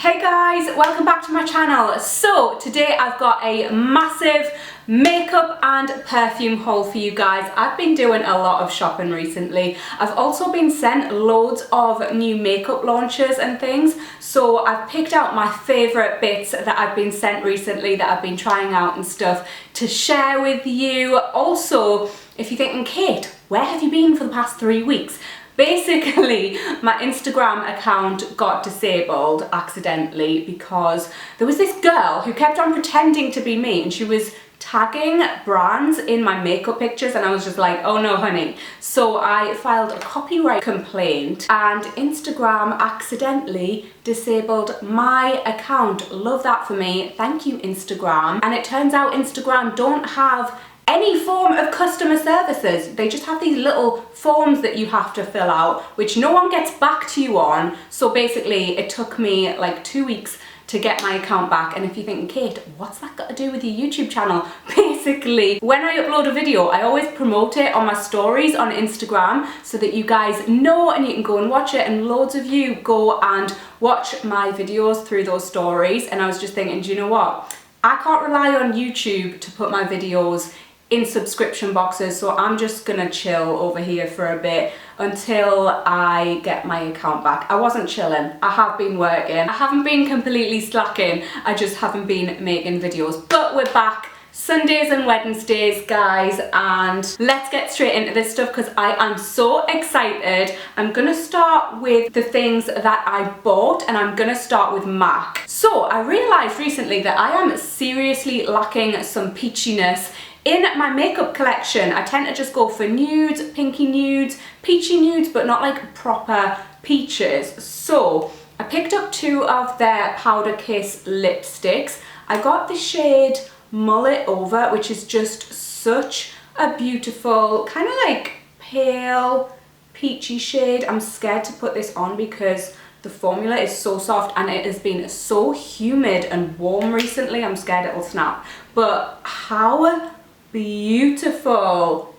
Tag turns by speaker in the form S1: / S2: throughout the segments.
S1: Hey guys, welcome back to my channel. So today I've got a massive makeup and perfume haul for you guys. I've been doing a lot of shopping recently. I've also been sent loads of new makeup launches and things, so I've picked out my favourite bits that I've been sent recently that I've been trying out and stuff to share with you. Also, if you're thinking, Kate, where have you been for the past 3 weeks? Basically, my Instagram account got disabled accidentally because there was this girl who kept on pretending to be me and she was tagging brands in my makeup pictures, and I was just like, oh no honey. So I filed a copyright complaint and Instagram accidentally disabled my account. Love that for me. Thank you, Instagram. And it turns out Instagram don't have any form of customer services. They just have these little forms that you have to fill out, which no one gets back to you on. So basically it took me like 2 weeks to get my account back. And if you're thinking, Kate, what's that got to do with your YouTube channel? Basically, when I upload a video, I always promote it on my stories on Instagram so that you guys know and you can go and watch it, and loads of you go and watch my videos through those stories. And I was just thinking, do you know what? I can't rely on YouTube to put my videos in subscription boxes, so I'm just gonna chill over here for a bit until I get my account back. I wasn't chilling, I have been working. I haven't been completely slacking, I just haven't been making videos. But we're back Sundays and Wednesdays, guys, and let's get straight into this stuff because I am so excited. I'm gonna start with the things that I bought, and I'm gonna start with MAC. So I realized recently that I am seriously lacking some peachiness in my makeup collection. I tend to just go for nudes, pinky nudes, peachy nudes, but not like proper peaches. So I picked up 2 of their Powder Kiss lipsticks. I got the shade Mullet Over, which is just such a beautiful, kind of like pale, peachy shade. I'm scared to put this on because the formula is so soft and it has been so humid and warm recently. I'm scared it'll snap. But how beautiful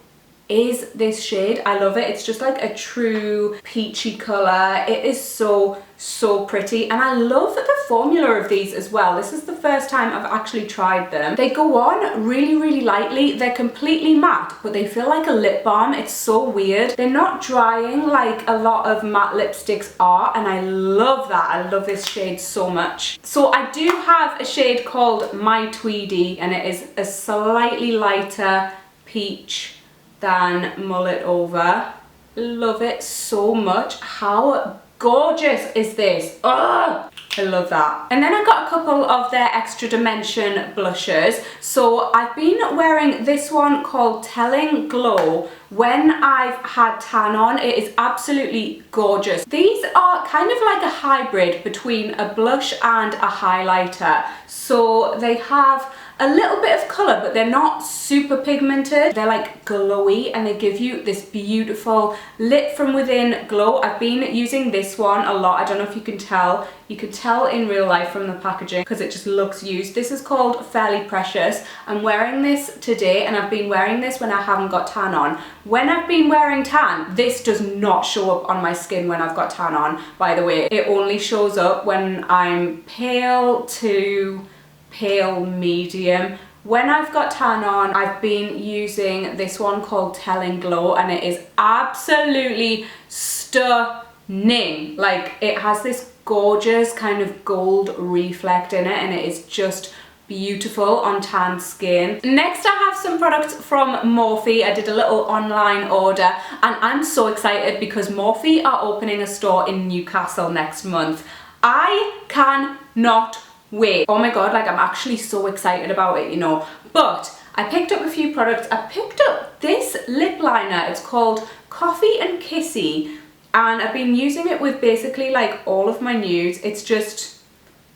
S1: is this shade? I love it. It's just like a true peachy colour. It is so pretty, and I love the formula of these as well. This is the first time I've actually tried them. They go on really lightly. They're completely matte, but they feel like a lip balm. It's so weird. They're not drying like a lot of matte lipsticks are, and I love that. I love this shade so much. So I do have a shade called My Tweedy, and it is a slightly lighter peach than Mullet Over. Love it so much. How gorgeous is this? Oh, I love that. And then I got a couple of their Extra Dimension blushes. So I've been wearing this one called Telling Glow when I've had tan on. It is absolutely gorgeous. These are kind of like a hybrid between a blush and a highlighter. So they have a little bit of colour, but they're not super pigmented. They're like glowy, and they give you this beautiful lit from within glow. I've been using this one a lot. I don't know if you can tell. You could tell in real life from the packaging because it just looks used. This is called Fairly Precious. I'm wearing this today, and I've been wearing this when I haven't got tan on. When I've been wearing tan, this does not show up on my skin when I've got tan on, by the way. It only shows up when I'm pale to pale medium. When I've got tan on, I've been using this one called Telling Glow, and it is absolutely stunning. Like, it has this gorgeous kind of gold reflect in it, and it is just beautiful on tan skin. Next, I have some products from Morphe. I did a little online order, and I'm so excited because Morphe are opening a store in Newcastle next month. I cannot wait. Oh my god, like, I'm actually so excited about it, you know. But I picked up a few products. I picked up this lip liner. It's called Coffee and Kissy, and I've been using it with basically like all of my nudes. It's just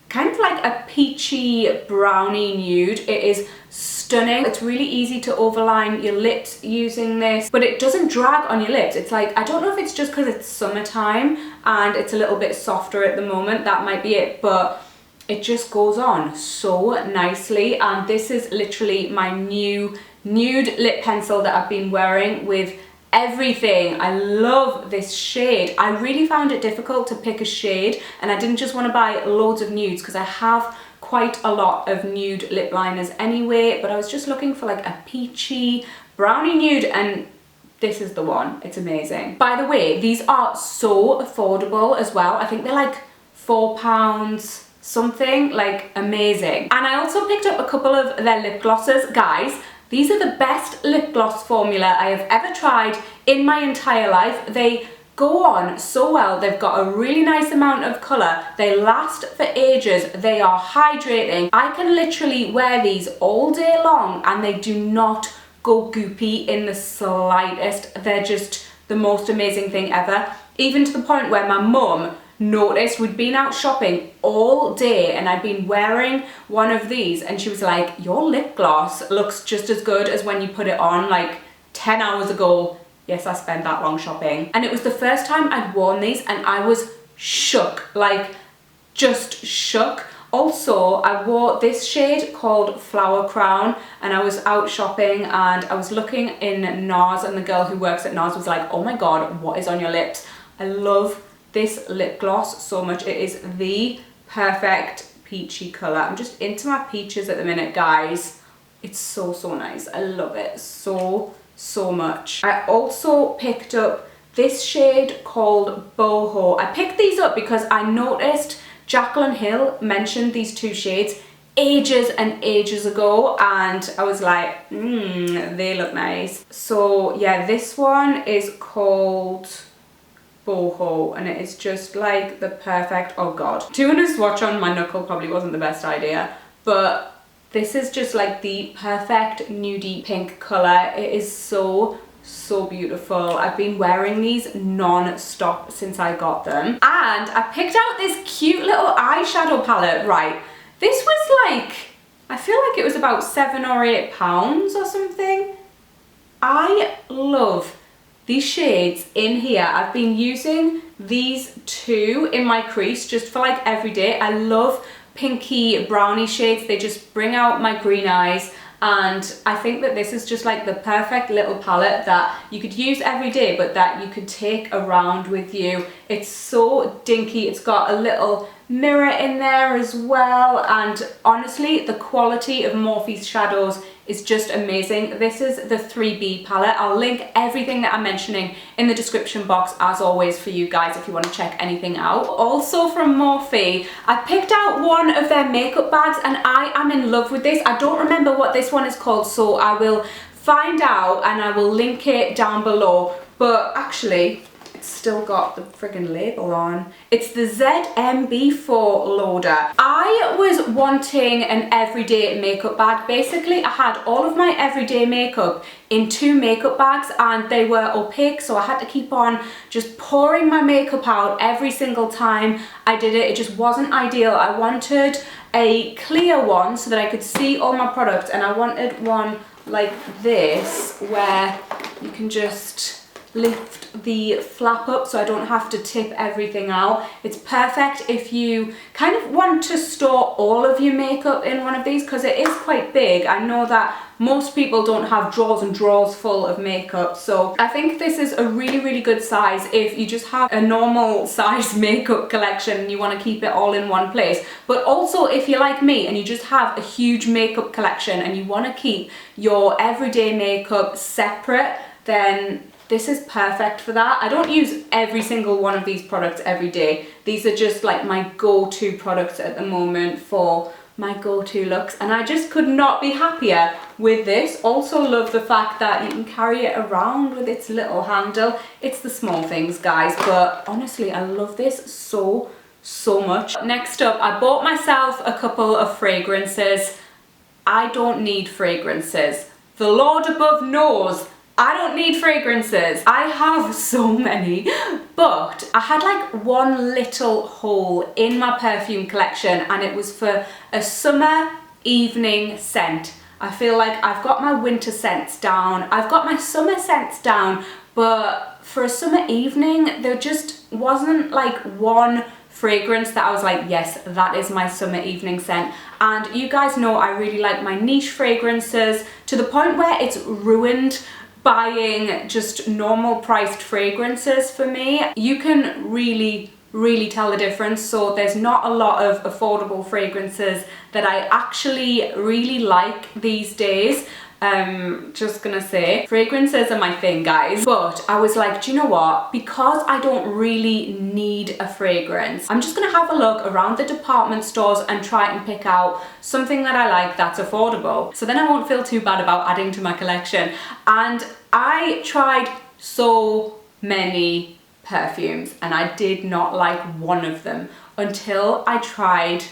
S1: kind of like a peachy brownie nude. It is stunning. It's really easy to overline your lips using this, but it doesn't drag on your lips. It's like, I don't know if it's just because it's summertime and it's a little bit softer at the moment. That might be it, but it just goes on so nicely. And this is literally my new nude lip pencil that I've been wearing with everything. I love this shade. I really found it difficult to pick a shade, and I didn't just want to buy loads of nudes because I have quite a lot of nude lip liners anyway, but I was just looking for like a peachy brownie nude, and this is the one. It's amazing. By the way, these are so affordable as well. I think they're like £4 something, like amazing. And I also picked up a couple of their lip glosses. Guys, these are the best lip gloss formula I have ever tried in my entire life. They go on so well. They've got a really nice amount of colour. They last for ages. They are hydrating. I can literally wear these all day long and they do not go goopy in the slightest. They're just the most amazing thing ever. Even to the point where my mum noticed, we'd been out shopping all day and I'd been wearing one of these, and she was like, your lip gloss looks just as good as when you put it on like 10 hours ago. Yes, I spent that long shopping. And it was the first time I'd worn these and I was shook, like just shook. Also, I wore this shade called Flower Crown, and I was out shopping and I was looking in NARS, and the girl who works at NARS was like, oh my god, what is on your lips? I love this lip gloss so much. It is the perfect peachy colour. I'm just into my peaches at the minute, guys. It's so, so nice. I love it so, so much. I also picked up this shade called Boho. I picked these up because I noticed Jaclyn Hill mentioned these two shades ages and ages ago, and I was like, they look nice. So yeah, this one is called Boho, and it is just like the perfect, oh god, doing a swatch on my knuckle probably wasn't the best idea, but this is just like the perfect nudie pink colour. It is so, so beautiful. I've been wearing these non-stop since I got them. And I picked out this cute little eyeshadow palette. Right, this was like, I feel like it was about £7 or £8 or something. I love these shades in here. I've been using these two in my crease just for like every day. I love pinky brownie shades. They just bring out my green eyes, and I think that this is just like the perfect little palette that you could use every day, but that you could take around with you. It's so dinky. It's got a little mirror in there as well, and honestly the quality of Morphe's shadows is just amazing. This is the 3B palette. I'll link everything that I'm mentioning in the description box as always for you guys if you want to check anything out. Also from Morphe, I picked out one of their makeup bags and I am in love with this. I don't remember what this one is called, so I will find out and I will link it down below, but actually it's still got the friggin' label on. It's the ZMB4 loader. I was wanting an everyday makeup bag. Basically, I had all of my everyday makeup in 2 makeup bags and they were opaque, so I had to keep on just pouring my makeup out every single time I did it. It just wasn't ideal. I wanted a clear one so that I could see all my products, and I wanted one like this where you can just lift the flap up so I don't have to tip everything out. It's perfect if you kind of want to store all of your makeup in one of these because it is quite big. I know that most people don't have drawers and drawers full of makeup, so I think this is a really, really good size if you just have a normal size makeup collection and you want to keep it all in one place. But also if you're like me and you just have a huge makeup collection and you want to keep your everyday makeup separate, then this is perfect for that. I don't use every single one of these products every day. These are just like my go-to products at the moment for my go-to looks, and I just could not be happier with this. Also love the fact that you can carry it around with its little handle. It's the small things, guys, but honestly I love this so, so much. Next up, I bought myself a couple of fragrances. I don't need fragrances. The Lord above knows I don't need fragrances. I have so many, but I had like one little hole in my perfume collection and it was for a summer evening scent. I feel like I've got my winter scents down, I've got my summer scents down, but for a summer evening there just wasn't like one fragrance that I was like, yes, that is my summer evening scent. And you guys know I really like my niche fragrances to the point where it's ruined buying just normal priced fragrances for me. You can really tell the difference. So there's not a lot of affordable fragrances that I actually really like these days. Just gonna say, fragrances are my thing, guys. But I was like, do you know what? Because I don't really need a fragrance, I'm just gonna have a look around the department stores and try and pick out something that I like that's affordable. So then I won't feel too bad about adding to my collection. And I tried so many perfumes and I did not like one of them until I tried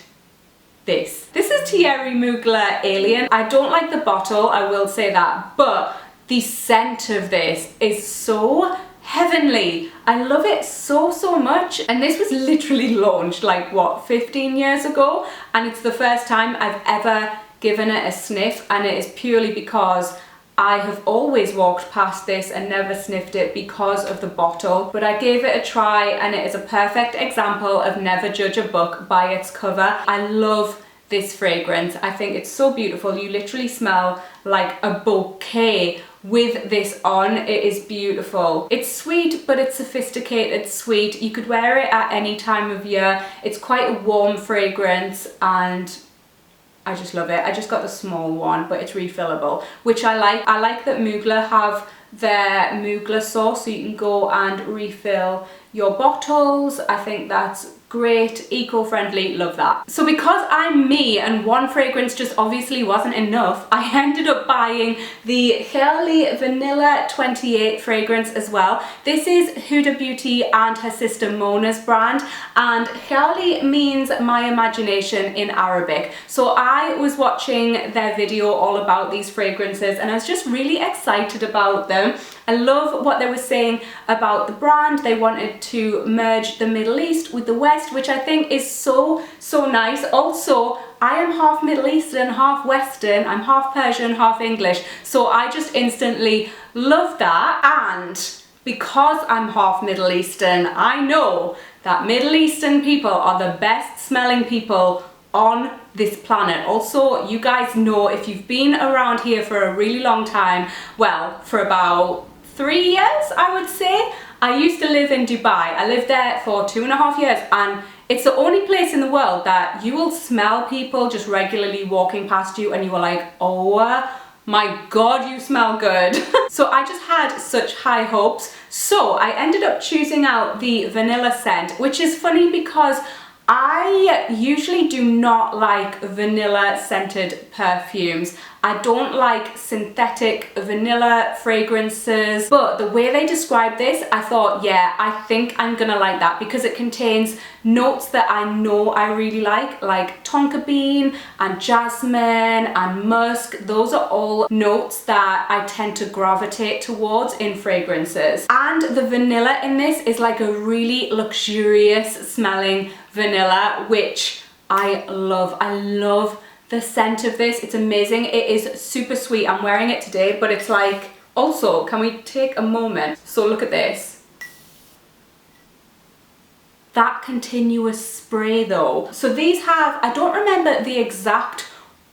S1: this. This is Thierry Mugler Alien. I don't like the bottle, I will say that, but the scent of this is so heavenly. I love it so much. And this was literally launched like what, 15 years ago, and it's the first time I've ever given it a sniff, and it is purely because I have always walked past this and never sniffed it because of the bottle, but I gave it a try and it is a perfect example of never judge a book by its cover. I love this fragrance. I think it's so beautiful. You literally smell like a bouquet with this on. It is beautiful. It's sweet, but it's sophisticated sweet. You could wear it at any time of year. It's quite a warm fragrance and I just love it. I just got the small one, but it's refillable, which I like. I like that Mugler have their Mugler sauce, so you can go and refill your bottles. I think that's great, eco-friendly, love that. So because I'm me and one fragrance just obviously wasn't enough, I ended up buying the KAYALI Vanilla 28 fragrance as well. This is Huda Beauty and her sister Mona's brand, and KAYALI means my imagination in Arabic. So I was watching their video all about these fragrances and I was just really excited about them. I love what they were saying about the brand. They wanted to merge the Middle East with the West, which I think is so nice. Also, I am half Middle Eastern, half Western. I'm half Persian, half English. So I just instantly love that. And because I'm half Middle Eastern, I know that Middle Eastern people are the best smelling people on this planet. Also, you guys know, if you've been around here for a really long time, well, for about 3 years, I would say. I used to live in Dubai. I lived there for 2.5 years, and it's the only place in the world that you will smell people just regularly walking past you and you are like, oh my god, you smell good. So I just had such high hopes. So I ended up choosing out the vanilla scent, which is funny because I usually do not like vanilla scented perfumes. I don't like synthetic vanilla fragrances, but the way they described this, I thought, yeah, I think I'm gonna like that because it contains notes that I know I really like tonka bean and jasmine and musk. Those are all notes that I tend to gravitate towards in fragrances. And the vanilla in this is like a really luxurious smelling vanilla, which I love. I love the scent of this. It's amazing. It is super sweet. I'm wearing it today, but it's like, also, can we take a moment? So look at this. That continuous spray though. So these have, I don't remember the exact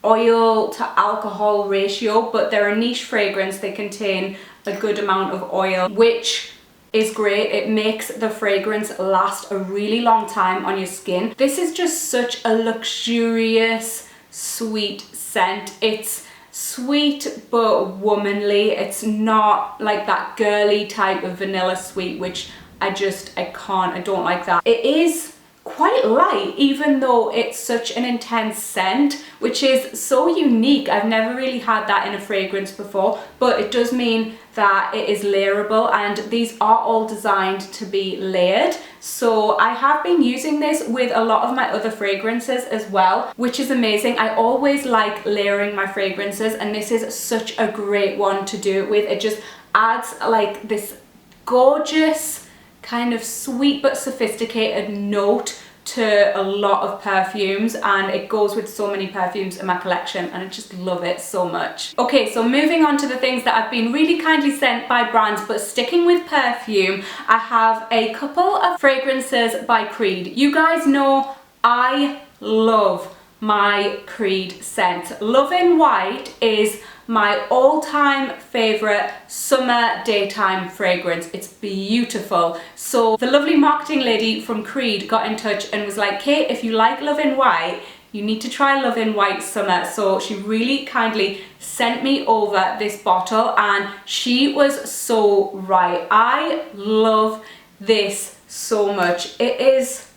S1: oil to alcohol ratio, but they're a niche fragrance. They contain a good amount of oil, which is great. It makes the fragrance last a really long time on your skin. This is just such a luxurious, sweet scent. It's sweet but womanly. It's not like that girly type of vanilla sweet, which I don't like that. It is quite light, even though it's such an intense scent, which is so unique. I've never really had that in a fragrance before, but it does mean that it is layerable, and these are all designed to be layered. So I have been using this with a lot of my other fragrances as well, which is amazing. I always like layering my fragrances, and this is such a great one to do it with. It just adds like this gorgeous kind of sweet but sophisticated note to a lot of perfumes, and it goes with so many perfumes in my collection, and I just love it so much. Okay, so moving on to the things that I've been really kindly sent by brands, but sticking with perfume, I have a couple of fragrances by Creed. You guys know I love my Creed scent. Love in White is my all-time favorite summer daytime fragrance. It's beautiful. So the lovely marketing lady from Creed got in touch and was like, Kate, if you like Love in White, you need to try Love in White Summer. So she really kindly sent me over this bottle and she was so right. I love this so much. It is,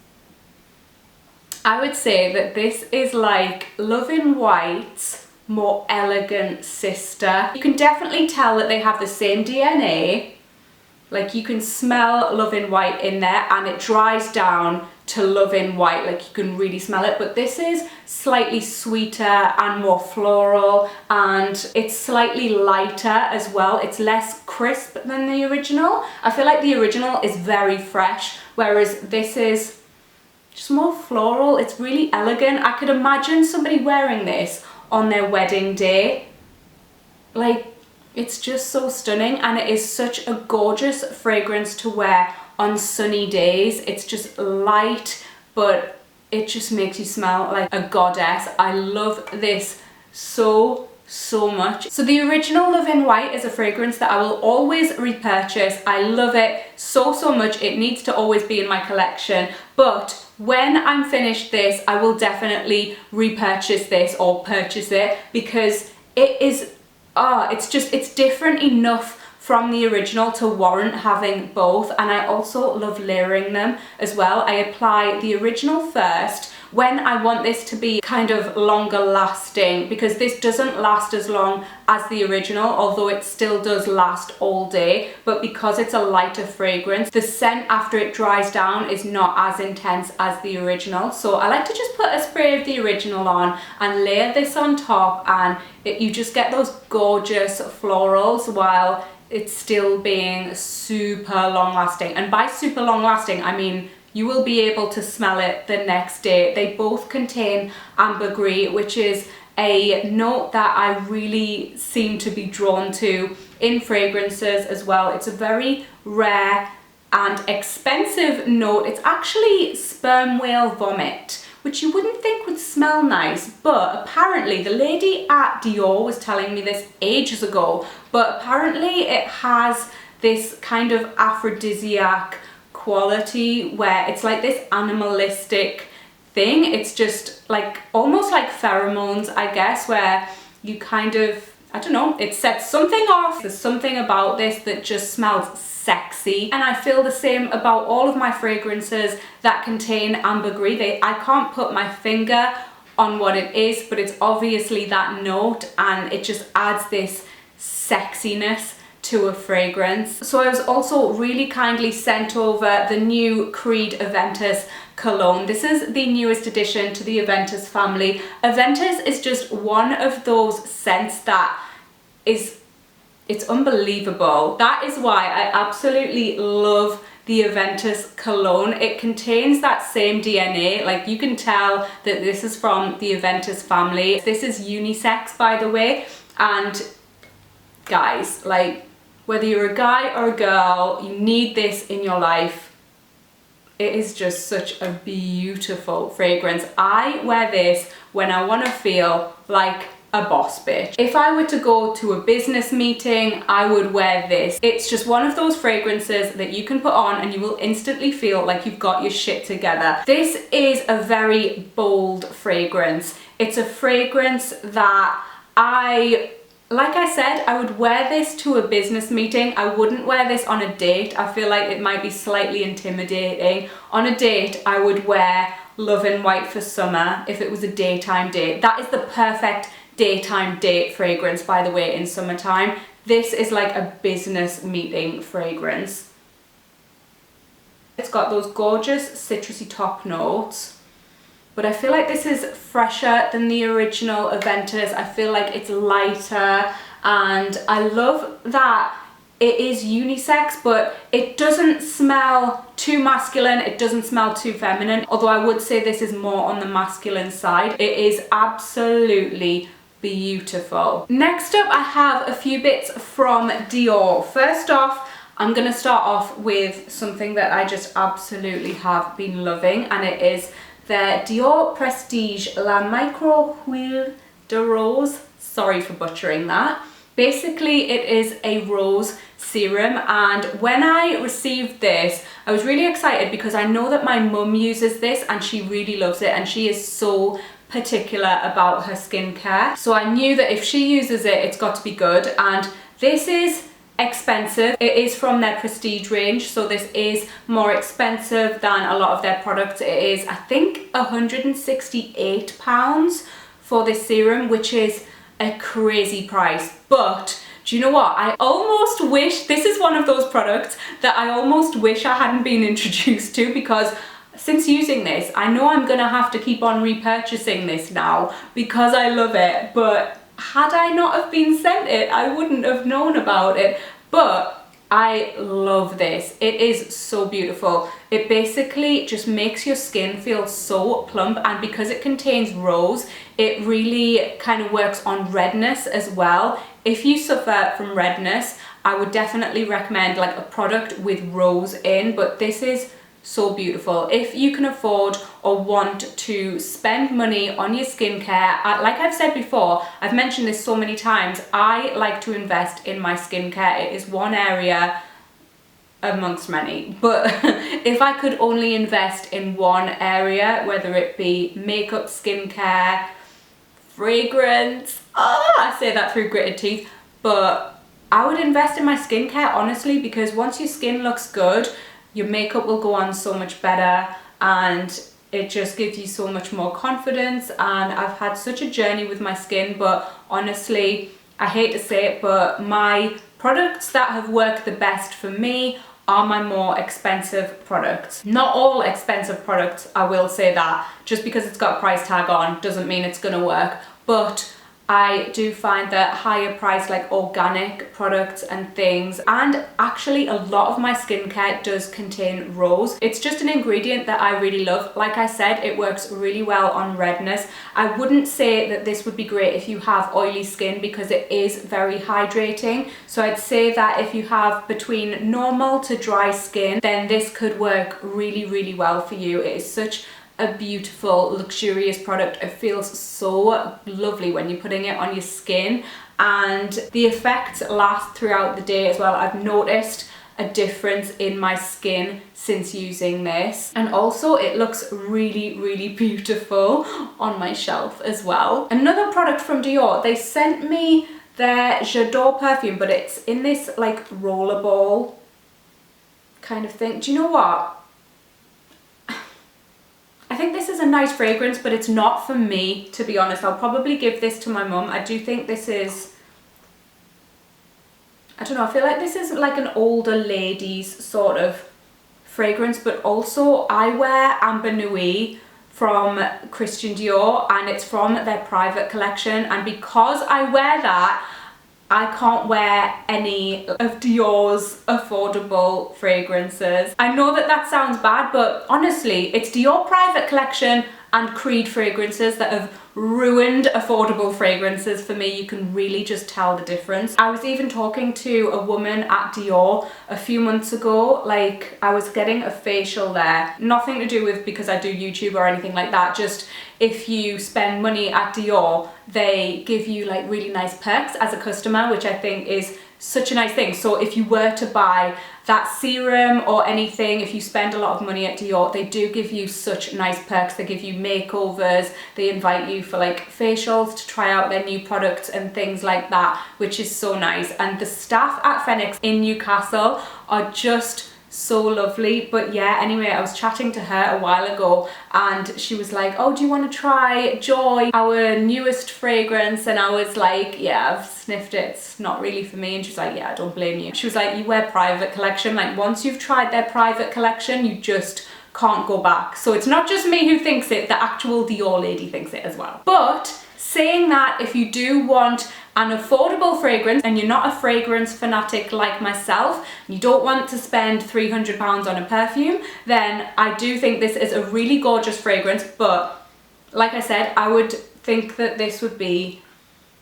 S1: I would say that this is like Love in White's more elegant sister. You can definitely tell that they have the same DNA. Like you can smell Love in White in there and it dries down to Love in White, like you can really smell it. But this is slightly sweeter and more floral and it's slightly lighter as well. It's less crisp than the original. I feel like the original is very fresh, whereas this is just more floral. It's really elegant. I could imagine somebody wearing this on their wedding day. Like, it's just so stunning and it is such a gorgeous fragrance to wear on sunny days. It's just light, but it just makes you smell like a goddess. I love this so much. So the original Love in White is a fragrance that I will always repurchase. I love it so much. It needs to always be in my collection. But when I'm finished this, I will definitely repurchase this or purchase it because it is, it's different enough from the original to warrant having both. And I also love layering them as well. I apply the original first when I want this to be kind of longer lasting, because this doesn't last as long as the original, although it still does last all day. But because it's a lighter fragrance, the scent after it dries down is not as intense as the original. So I like to just put a spray of the original on and layer this on top, and you just get those gorgeous florals while it's still being super long lasting. And by super long lasting, I mean you will be able to smell it the next day. They both contain ambergris, which is a note that I really seem to be drawn to in fragrances as well. It's a very rare and expensive note. It's actually sperm whale vomit, which you wouldn't think would smell nice, but apparently the lady at Dior was telling me this ages ago, but apparently it has this kind of aphrodisiac quality where it's like this animalistic thing. It's just like almost like pheromones, I guess, where you kind of, I don't know, it sets something off. There's something about this that just smells sexy. And I feel the same about all of my fragrances that contain ambergris. I can't put my finger on what it is, but it's obviously that note and it just adds this sexiness to a fragrance. So I was also really kindly sent over the new Creed Aventis cologne. This is the newest addition to the Aventis family. Aventis is just one of those scents that it's unbelievable. That is why I absolutely love the Aventis cologne. It contains that same DNA. Like you can tell that this is from the Aventis family. This is unisex, by the way. And guys, like whether you're a guy or a girl, you need this in your life. It is just such a beautiful fragrance. I wear this when I want to feel like a boss bitch. If I were to go to a business meeting, I would wear this. It's just one of those fragrances that you can put on and you will instantly feel like you've got your shit together. This is a very bold fragrance. It's a fragrance that like I said, I would wear this to a business meeting. I wouldn't wear this on a date. I feel like it might be slightly intimidating. On a date, I would wear Love in White for summer if it was a daytime date. That is the perfect daytime date fragrance, by the way, in summertime. This is like a business meeting fragrance. It's got those gorgeous citrusy top notes. But I feel like this is fresher than the original Aventis. I feel like it's lighter and I love that it is unisex, but it doesn't smell too masculine, it doesn't smell too feminine, although I would say this is more on the masculine side. It is absolutely beautiful. Next up, I have a few bits from Dior. First off, I'm gonna start off with something that I just absolutely have been loving, and it is their Dior Prestige La Micro Huile de Rose. Sorry for butchering that. Basically, it is a rose serum, and when I received this, I was really excited because I know that my mum uses this and she really loves it, and she is so particular about her skincare. So I knew that if she uses it, it's got to be good. And this is expensive. It is from their prestige range, so this is more expensive than a lot of their products. It is, I think, £168 for this serum, which is a crazy price. But do you know what? I almost wish, this is one of those products that I almost wish I hadn't been introduced to, because since using this, I know I'm gonna have to keep on repurchasing this now because I love it. But had I not have been sent it, I wouldn't have known about it. But I love this. It is so beautiful. It basically just makes your skin feel so plump, and because it contains rose, it really kind of works on redness as well. If you suffer from redness, I would definitely recommend like a product with rose in, but this is so beautiful. If you can afford or want to spend money on your skincare, like I've said before, I've mentioned this so many times, I like to invest in my skincare. It is one area amongst many, but if I could only invest in one area, whether it be makeup, skincare, fragrance, I say that through gritted teeth, but I would invest in my skincare, honestly, because once your skin looks good, your makeup will go on so much better, and it just gives you so much more confidence. And I've had such a journey with my skin, but honestly, I hate to say it, but my products that have worked the best for me are my more expensive products. Not all expensive products, I will say that. Just because it's got a price tag on doesn't mean it's gonna work, but I do find that higher price, like organic products and things, and actually a lot of my skincare does contain rose. It's just an ingredient that I really love. Like I said, it works really well on redness. I wouldn't say that this would be great if you have oily skin, because it is very hydrating. So I'd say that if you have between normal to dry skin, then this could work really, really well for you. It is such a beautiful, luxurious product. It feels so lovely when you're putting it on your skin, and the effects last throughout the day as well. I've noticed a difference in my skin since using this, and also it looks really, really beautiful on my shelf as well. Another product from Dior, they sent me their J'adore perfume, but it's in this like rollerball kind of thing. Do you know what? I think this is a nice fragrance, but it's not for me, to be honest. I'll probably give this to my mum. I do think this is, I don't know, I feel like this is like an older lady's sort of fragrance, but also I wear Amber Nuit from Christian Dior, and it's from their private collection, and because I wear that, I can't wear any of Dior's affordable fragrances. I know that that sounds bad, but honestly, it's Dior private collection and Creed fragrances that have ruined affordable fragrances for me. You can really just tell the difference. I was even talking to a woman at Dior a few months ago, like I was getting a facial there. Nothing to do with because I do YouTube or anything like that, just if you spend money at Dior, they give you like really nice perks as a customer, which I think is such a nice thing. So if you were to buy that serum or anything, if you spend a lot of money at Dior, they do give you such nice perks. They give you makeovers, they invite you for like facials to try out their new products and things like that, which is so nice. And the staff at Phoenix in Newcastle are just so lovely. But yeah, anyway, I was chatting to her a while ago, and she was like, oh, do you want to try Joy, our newest fragrance? And I was like, yeah, I've sniffed it, it's not really for me. And she's like, yeah, I don't blame you. She was like, you wear private collection, like once you've tried their private collection, you just can't go back. So it's not just me who thinks it, the actual Dior lady thinks it as well. But saying that, if you do want an affordable fragrance and you're not a fragrance fanatic like myself, you don't want to spend £300 on a perfume, then I do think this is a really gorgeous fragrance. But like I said, I would think that this would be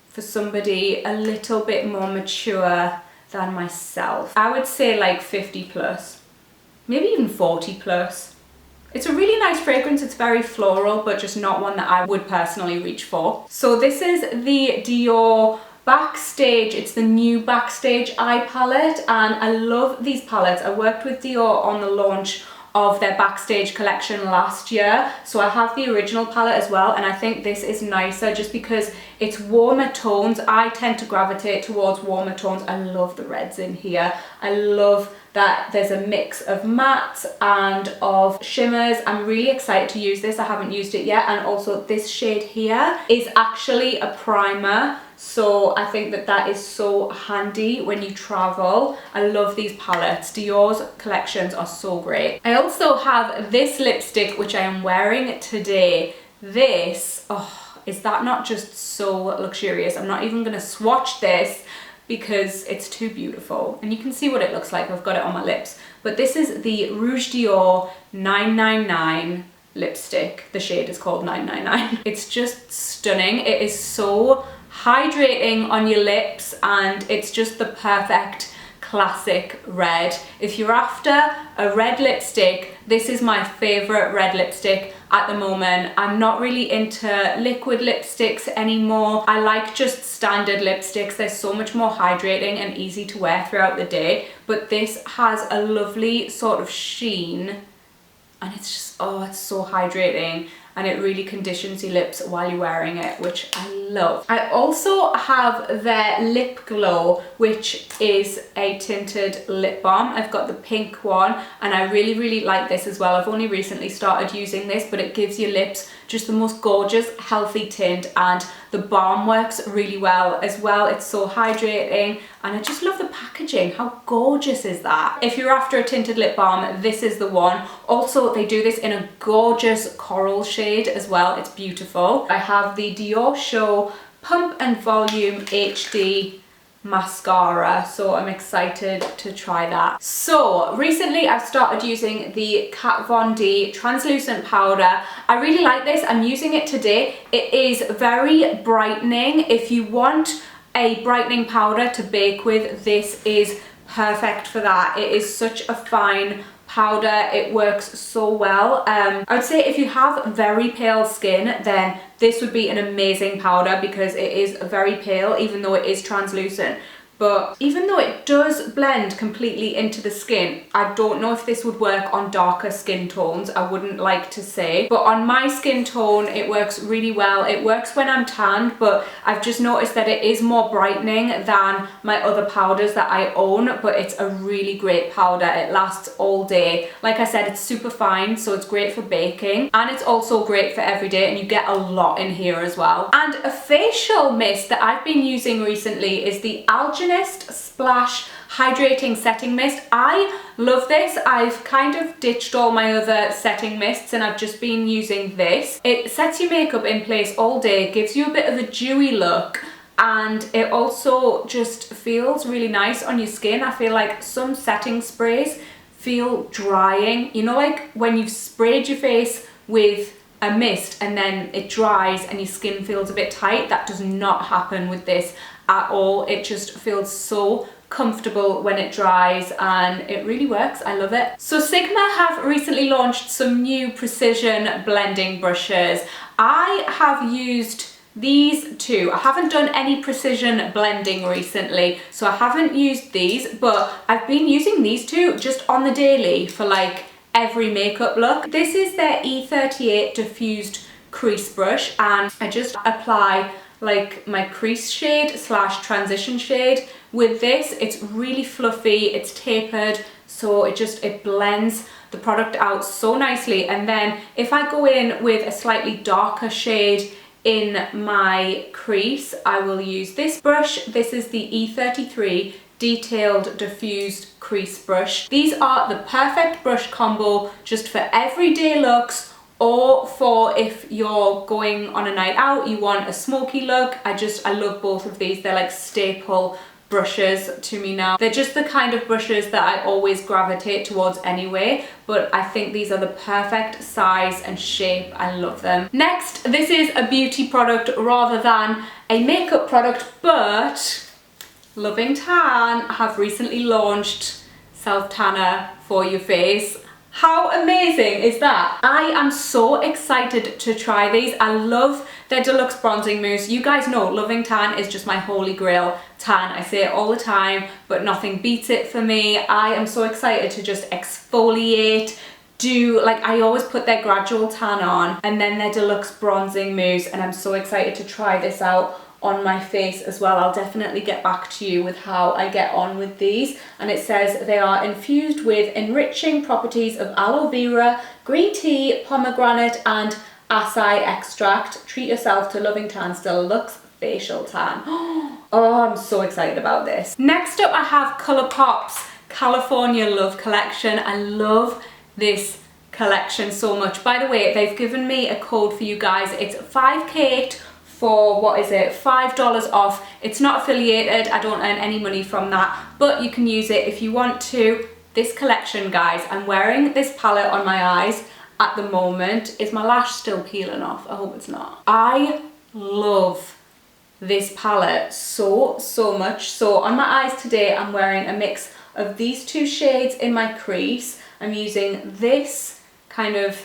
S1: for somebody a little bit more mature than myself. I would say like 50 plus, maybe even 40 plus. It's a really nice fragrance. It's very floral, but just not one that I would personally reach for. So this is the Dior Backstage. It's the new Backstage eye palette, and I love these palettes. I worked with Dior on the launch of their Backstage collection last year, so I have the original palette as well, and I think this is nicer just because it's warmer tones. I tend to gravitate towards warmer tones. I love the reds in here. I love that there's a mix of mattes and of shimmers. I'm really excited to use this. I haven't used it yet. And also this shade here is actually a primer, so I think that that is so handy when you travel. I love these palettes. Dior's collections are so great. I also have this lipstick, which I am wearing today. This, oh, is that not just so luxurious? I'm not even gonna swatch this because it's too beautiful, and you can see what it looks like. I've got it on my lips, but this is the Rouge Dior 999 lipstick. The shade is called 999. It's just stunning. It is so hydrating on your lips, and it's just the perfect classic red. If you're after a red lipstick, this is my favorite red lipstick at the moment. I'm not really into liquid lipsticks anymore. I like just standard lipsticks. They're so much more hydrating and easy to wear throughout the day, but this has a lovely sort of sheen, and it's just, oh, it's so hydrating, and it really conditions your lips while you're wearing it, which I love. I also have their Lip Glow, which is a tinted lip balm. I've got the pink one, and I really like this as well. I've only recently started using this, but it gives your lips just the most gorgeous, healthy tint, and the balm works really well as well. It's so hydrating, and I just love the packaging. How gorgeous is that? If you're after a tinted lip balm, this is the one. Also, they do this in a gorgeous coral shade as well. It's beautiful. I have the Dior Show Pump and Volume HD mascara, so I'm excited to try that. So recently I've started using the Kat Von D translucent powder. I really like this. I'm using it today. It is very brightening. If you want a brightening powder to bake with, this is perfect for that. It is such a fine powder. It works so well. I would say if you have very pale skin, then this would be an amazing powder because it is very pale, even though it is translucent. But even though it does blend completely into the skin, I don't know if this would work on darker skin tones. I wouldn't like to say, but on my skin tone, it works really well. It works when I'm tanned, but I've just noticed that it is more brightening than my other powders that I own, but it's a really great powder. It lasts all day. Like I said, it's super fine, so it's great for baking, and it's also great for everyday, and you get a lot in here as well. And a facial mist that I've been using recently is the Genest Splash Hydrating Setting Mist. I love this. I've kind of ditched all my other setting mists, and I've just been using this. It sets your makeup in place all day, gives you a bit of a dewy look, and it also just feels really nice on your skin. I feel like some setting sprays feel drying. You know, like when you've sprayed your face with a mist and then it dries and your skin feels a bit tight? That does not happen with this at all. It just feels so comfortable when it dries, and it really works. I love it. So Sigma have recently launched some new precision blending brushes. I have used these two. I haven't done any precision blending recently, so I haven't used these, but I've been using these two just on the daily for like every makeup look. This is their E38 Diffused crease brush, and I just apply like my crease shade slash transition shade with this. It's really fluffy, it's tapered, so it blends the product out so nicely. And then if I go in with a slightly darker shade in my crease, I will use this brush. This is the E33 Detailed Diffused Crease Brush. These are the perfect brush combo just for everyday looks, or for if you're going on a night out, you want a smoky look. I love both of these. They're like staple brushes to me now. They're just the kind of brushes that I always gravitate towards anyway, but I think these are the perfect size and shape. I love them. Next, this is a beauty product rather than a makeup product, but Loving Tan have recently launched self tanner for your face. How amazing is that? I am so excited to try these. I love their Deluxe Bronzing Mousse. You guys know Loving Tan is just my holy grail tan. I say it all the time, but nothing beats it for me. I am so excited to just exfoliate, I always put their Gradual Tan on and then their Deluxe Bronzing Mousse, and I'm so excited to try this out on my face as well. I'll definitely get back to you with how I get on with these. And it says they are infused with enriching properties of aloe vera, green tea, pomegranate and acai extract. Treat yourself to Loving Tan's Deluxe Facial Tan. Oh, I'm so excited about this. Next up I have ColourPop's California Love collection. I love this collection so much. By the way, they've given me a code for you guys. It's 5Kate for, what is it, $5 off. It's not affiliated, I don't earn any money from that, but you can use it if you want to. This collection, guys, I'm wearing this palette on my eyes at the moment. Is my lash still peeling off? I hope it's not. I love this palette so much. So on my eyes today, I'm wearing a mix of these two shades in my crease. I'm using this kind of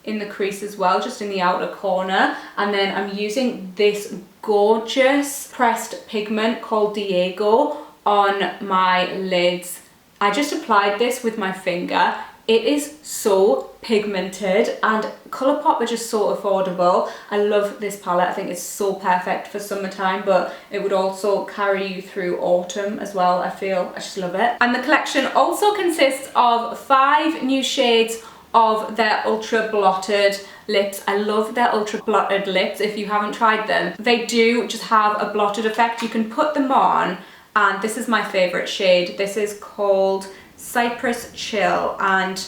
S1: in the crease as well, just in the outer corner, and then I'm using this gorgeous pressed pigment called Diego on my lids. I just applied this with my finger. It is so pigmented, and ColourPop are just so affordable. I love this palette. I think it's so perfect for summertime, but it would also carry you through autumn as well, I feel. I just love it. And the collection also consists of 5 new shades of their Ultra Blotted lips. I love their Ultra Blotted lips. If you haven't tried them, they do just have a blotted effect. You can put them on, and this is my favorite shade. This is called Cypress Chill, and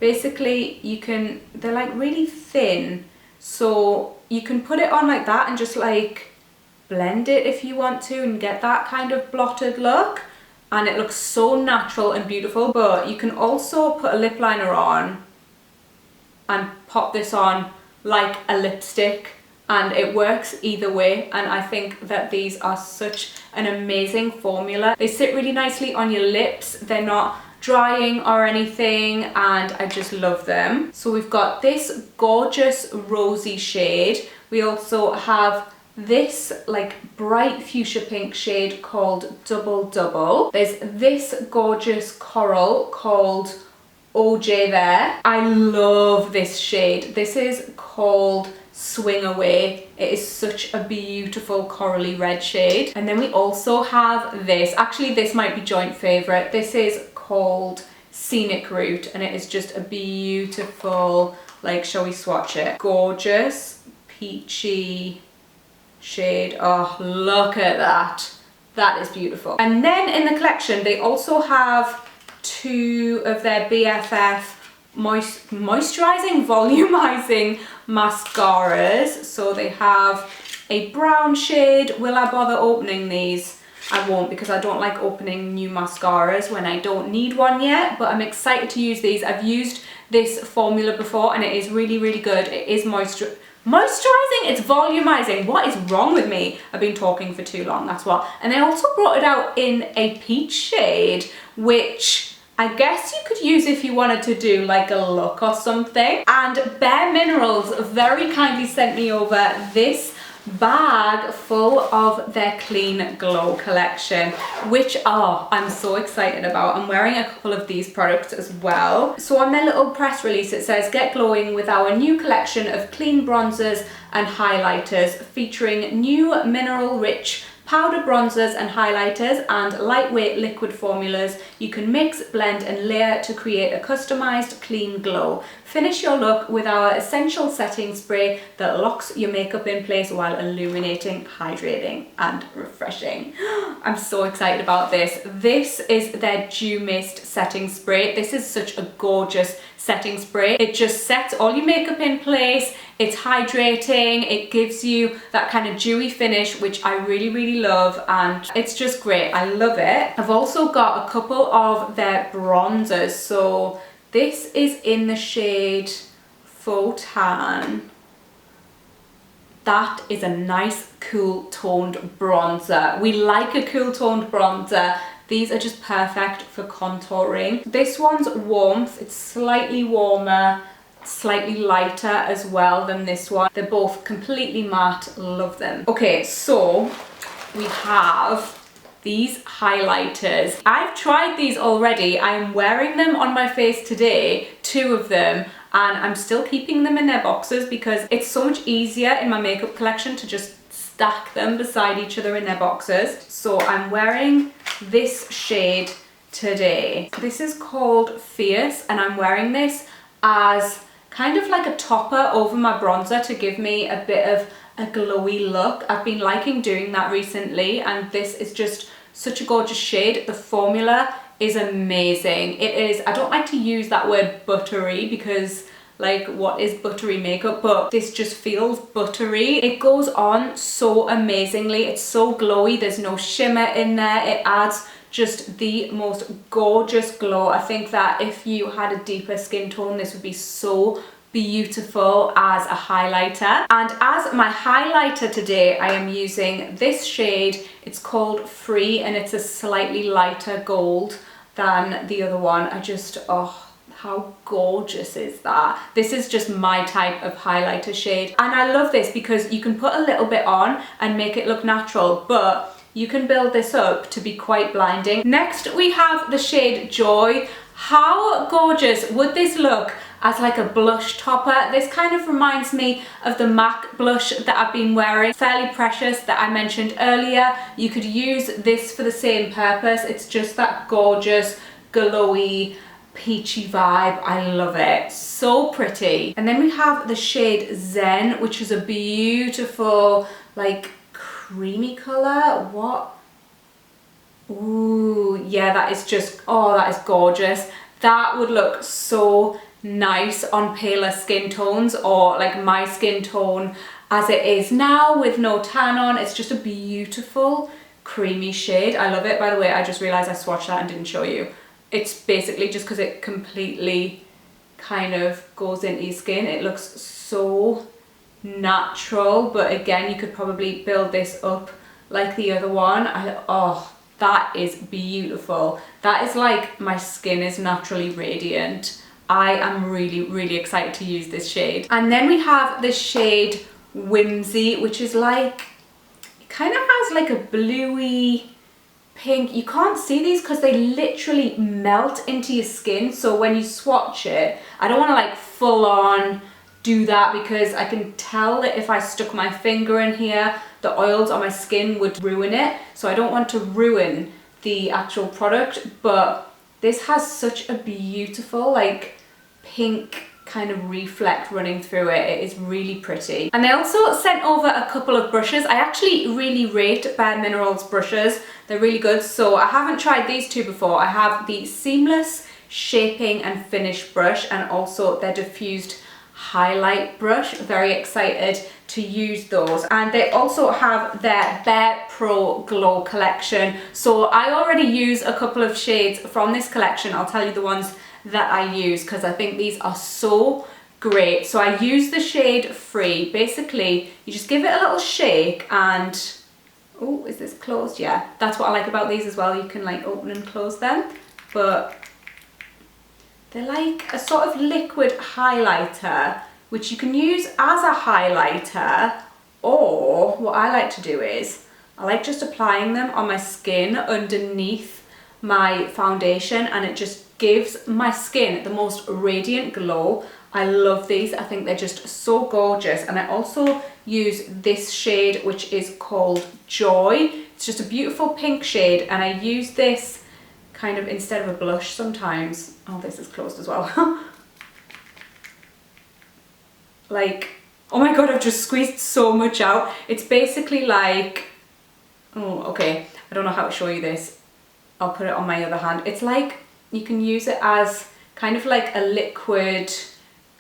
S1: basically they're like really thin, so you can put it on like that and just like blend it if you want to and get that kind of blotted look, and it looks so natural and beautiful. But you can also put a lip liner on and pop this on like a lipstick, and it works either way. And I think that these are such an amazing formula. They sit really nicely on your lips, they're not drying or anything, and I just love them. So we've got this gorgeous rosy shade. We also have this like bright fuchsia pink shade called Double Double. There's this gorgeous coral called OJ there. I love this shade. This is called Swing Away. It is such a beautiful corally red shade. And then we also have this. Actually, this might be joint favorite. This is called Scenic Route, and it is just a beautiful, like, shall we swatch it? Gorgeous peachy shade. Oh, look at that. That is beautiful. And then in the collection, they also have 2 of their BFF moisturizing, volumizing mascaras. So they have a brown shade. Will I bother opening these? I won't, because I don't like opening new mascaras when I don't need one yet, but I'm excited to use these. I've used this formula before and it is really good. It is moisturizing, it's volumizing. What is wrong with me? I've been talking for too long, that's what. And they also brought it out in a peach shade, which I guess you could use if you wanted to do like a look or something. And BAREMINERALS very kindly sent me over this bag full of their Clean Glow collection, which I'm so excited about. I'm wearing a couple of these products as well. So on their little press release it says, get glowing with our new collection of clean bronzers and highlighters featuring new mineral rich powder bronzers and highlighters and lightweight liquid formulas. You can mix, blend and layer to create a customized clean glow. Finish your look with our essential setting spray that locks your makeup in place while illuminating, hydrating and refreshing. I'm so excited about this. This is their Dew Mist setting spray. This is such a gorgeous setting spray. It just sets all your makeup in place. It's hydrating. It gives you that kind of dewy finish, which I really love, and it's just great. I love it. I've also got a couple of their bronzers. So this is in the shade Faux Tan. That is a nice cool toned bronzer. We like a cool toned bronzer. These are just perfect for contouring. This one's Warmth. It's slightly warmer, slightly lighter as well than this one. They're both completely matte. Love them. Okay, so we have these highlighters. I've tried these already. I'm wearing them on my face today, 2 of them, and I'm still keeping them in their boxes because it's so much easier in my makeup collection to just stack them beside each other in their boxes. So I'm wearing this shade today. This is called Fierce, and I'm wearing this as kind of like a topper over my bronzer to give me a bit of a glowy look. I've been liking doing that recently, and this is just such a gorgeous shade. The formula is amazing. It is, I don't like to use that word buttery because like what is buttery makeup, but this just feels buttery. It goes on so amazingly. It's so glowy. There's no shimmer in there. It adds just the most gorgeous glow. I think that if you had a deeper skin tone, this would be so beautiful as a highlighter. And as my highlighter today, I am using this shade. It's called Free, and it's a slightly lighter gold than the other one. I just, oh, how gorgeous is that? This is just my type of highlighter shade, and I love this because you can put a little bit on and make it look natural, but you can build this up to be quite blinding. Next we have the shade Joy. How gorgeous would this look as like a blush topper? This kind of reminds me of the MAC blush that I've been wearing, Fairly Precious, that I mentioned earlier. You could use this for the same purpose. It's just that gorgeous, glowy, peachy vibe. I love it. So pretty. And then we have the shade Zen, which is a beautiful, like, creamy color. What? Ooh, yeah, that is just, oh, that is gorgeous. That would look so nice on paler skin tones, or like my skin tone as it is now with no tan on. It's just a beautiful creamy shade. I love it. By the way, I just realized I swatched that and didn't show you. It's basically just because it completely kind of goes into your skin. It looks so natural, but again, you could probably build this up like the other one. Oh, that is beautiful. That is like, my skin is naturally radiant. I am really, really excited to use this shade. And then we have the shade Whimsy, which is like, it kind of has like a bluey pink. You can't see these because they literally melt into your skin. So when you swatch it, I don't want to like full on do that because I can tell that if I stuck my finger in here, the oils on my skin would ruin it. So I don't want to ruin the actual product, but this has such a beautiful like pink kind of reflect running through it. It is really pretty. And they also sent over a couple of brushes. I actually really rate BAREMINERALS brushes. They're really good. So I haven't tried these 2 before. I have the Seamless Shaping and Finish brush and also their Diffused highlight brush. Very excited to use those. And they also have their Bare Pro Glow collection. So I already use a couple of shades from this collection. I'll tell you the ones that I use because I think these are so great. So I use the shade Free. Basically, you just give it a little shake and, oh, is this closed? Yeah, that's what I like about these as well. You can like open and close them, but they're like a sort of liquid highlighter, which you can use as a highlighter, or what I like to do is, I like just applying them on my skin underneath my foundation, and it just gives my skin the most radiant glow. I love these. I think they're just so gorgeous. And I also use this shade, which is called Joy. It's just a beautiful pink shade, and I use this kind of instead of a blush sometimes. Oh, this is closed as well. Like, oh my god, I've just squeezed so much out. It's basically like, oh, okay, I don't know how to show you this. I'll put it on my other hand. It's like, you can use it as kind of like a liquid,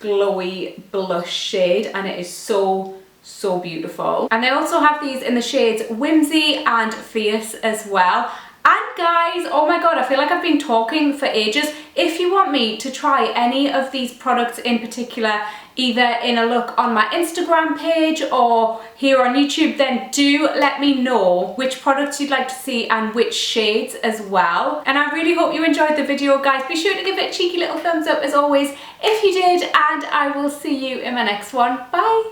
S1: glowy blush shade, and it is so, so beautiful. And they also have these in the shades Whimsy and Fierce as well. And guys, oh my god, I feel like I've been talking for ages. If you want me to try any of these products in particular either in a look on my Instagram page or here on YouTube, then do let me know which products you'd like to see and which shades as well. And I really hope you enjoyed the video, guys. Be sure to give it a cheeky little thumbs up as always if you did, and I will see you in my next one. Bye!